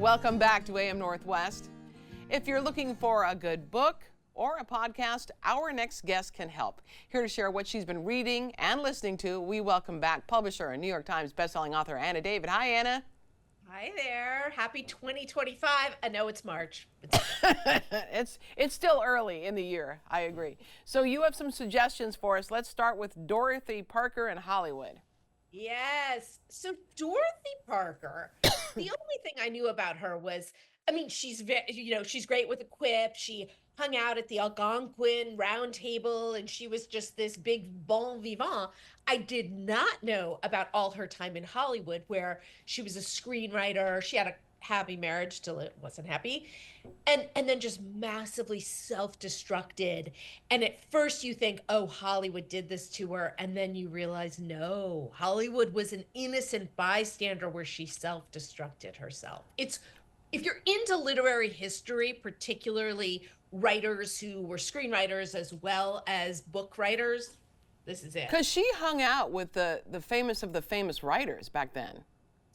Welcome back to AM Northwest. If you're looking for a good book or a podcast, our next guest can help. Here to share what she's been reading and listening to, we welcome back publisher and New York Times bestselling author Anna David. Hi, Anna. Hi there. Happy 2025. I know it's March. It's still early in the year. I agree. So you have some suggestions for us. Let's start with Dorothy Parker in Hollywood. Yes. So Dorothy Parker, the only thing I knew about her was, she's she's great with a quip. She hung out at the Algonquin Round Table, and she was just this big bon vivant. I did not know about all her time in Hollywood, where she was a screenwriter. She had a happy marriage till it wasn't happy, and then just massively self-destructed. And at first you think, oh, Hollywood did this to her, and then you realize, no, Hollywood was an innocent bystander where she self-destructed herself. It's, if you're into literary history, particularly writers who were screenwriters as well as book writers, this is it. Because she hung out with the famous of the famous writers back then.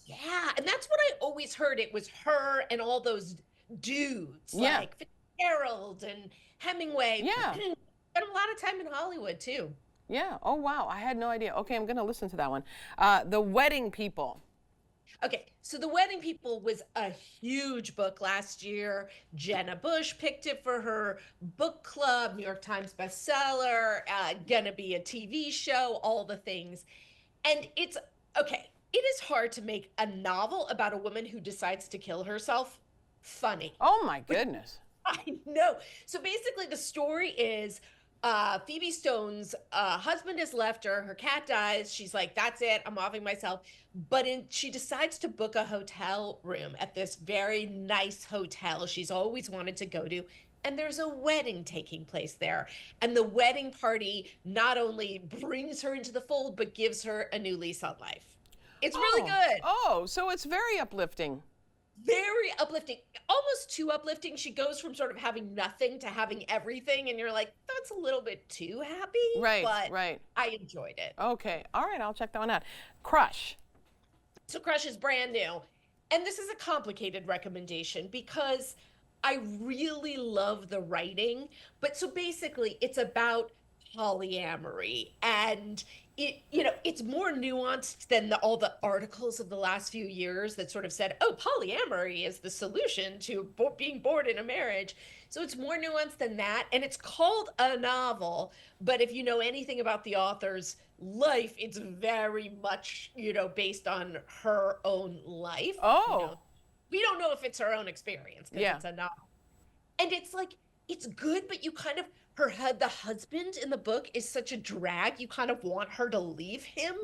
Yeah, and that's what I always heard. It was her and all those dudes, like Fitzgerald and Hemingway. Yeah. Spent a lot of time in Hollywood, too. Yeah. Oh, wow. I had no idea. Okay, I'm going to listen to that one. The Wedding People. Okay, so The Wedding People was a huge book last year. Jenna Bush picked it for her book club, New York Times bestseller, gonna be a TV show, all the things. And it's, okay, it is hard to make a novel about a woman who decides to kill herself funny. Oh, my goodness. I know. So basically the story is Phoebe Stone's husband has left her. Her cat dies. She's like, that's it. I'm offing myself. But she decides to book a hotel room at this very nice hotel she's always wanted to go to. And there's a wedding taking place there. And the wedding party not only brings her into the fold, but gives her a new lease on life. It's really good. Oh, so it's very uplifting. Very uplifting, almost too uplifting. She goes from sort of having nothing to having everything, and you're like, that's a little bit too happy. Right, but right. I enjoyed it. Okay, all right, I'll check that one out. Crush. So Crush is brand new, and this is a complicated recommendation because I really love the writing, but so basically it's about polyamory, and it's more nuanced than all the articles of the last few years that sort of said, oh, polyamory is the solution to being bored in a marriage. So it's more nuanced than that, and it's called a novel, but if you know anything about the author's life, it's very much based on her own life. We don't know if it's her own experience because it's a novel, and it's like, it's good, but you kind of, the husband in the book is such a drag. You kind of want her to leave him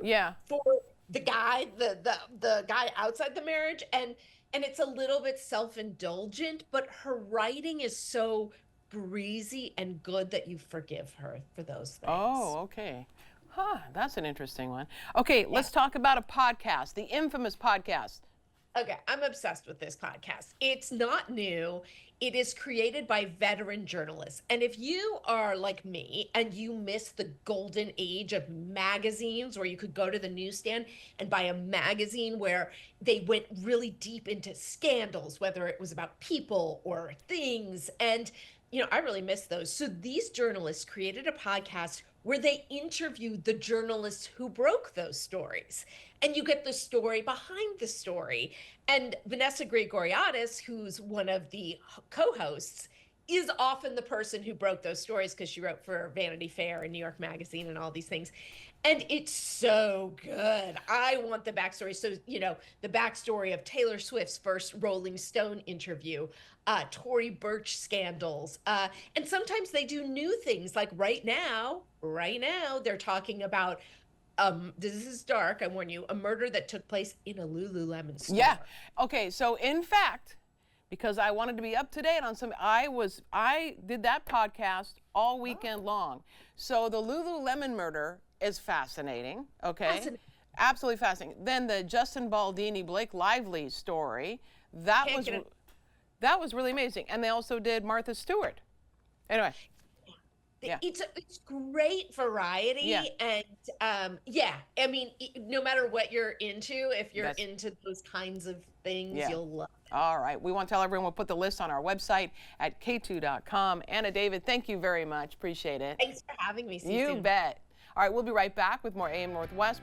for the guy, the guy outside the marriage. And it's a little bit self-indulgent, but her writing is so breezy and good that you forgive her for those things. Oh, okay. Huh, that's an interesting one. Okay, let's talk about a podcast, the infamous podcast. Okay, I'm obsessed with this podcast. It's not new. It is created by veteran journalists. And if you are like me and you miss the golden age of magazines where you could go to the newsstand and buy a magazine where they went really deep into scandals, whether it was about people or things, and I really miss those. So these journalists created a podcast where they interviewed the journalists who broke those stories. And you get the story behind the story. And Vanessa Grigoriadis, who's one of the co-hosts, is often the person who broke those stories because she wrote for Vanity Fair and New York Magazine and all these things. And it's so good. I want the backstory. So, the backstory of Taylor Swift's first Rolling Stone interview, Tory Burch scandals. And sometimes they do new things. Like right now, they're talking about, this is dark, I warn you, a murder that took place in a Lululemon store. Yeah. Okay, so in fact, because I wanted to be up to date on some, I did that podcast all weekend long. So the Lululemon murder is fascinating, okay? Absolutely fascinating. Then the Justin Baldini, Blake Lively story, that was really amazing. And they also did Martha Stewart. Anyway. Yeah. It's great variety. Yeah. And yeah, I mean, no matter what you're into, if you're That's- into those kinds of things, Yeah. you'll love it. All right. We want to tell everyone we'll put the list on our website at k2.com. Anna David, thank you very much. Appreciate it. Thanks for having me. See you You soon. bet. All right, we'll be right back with more AM Northwest.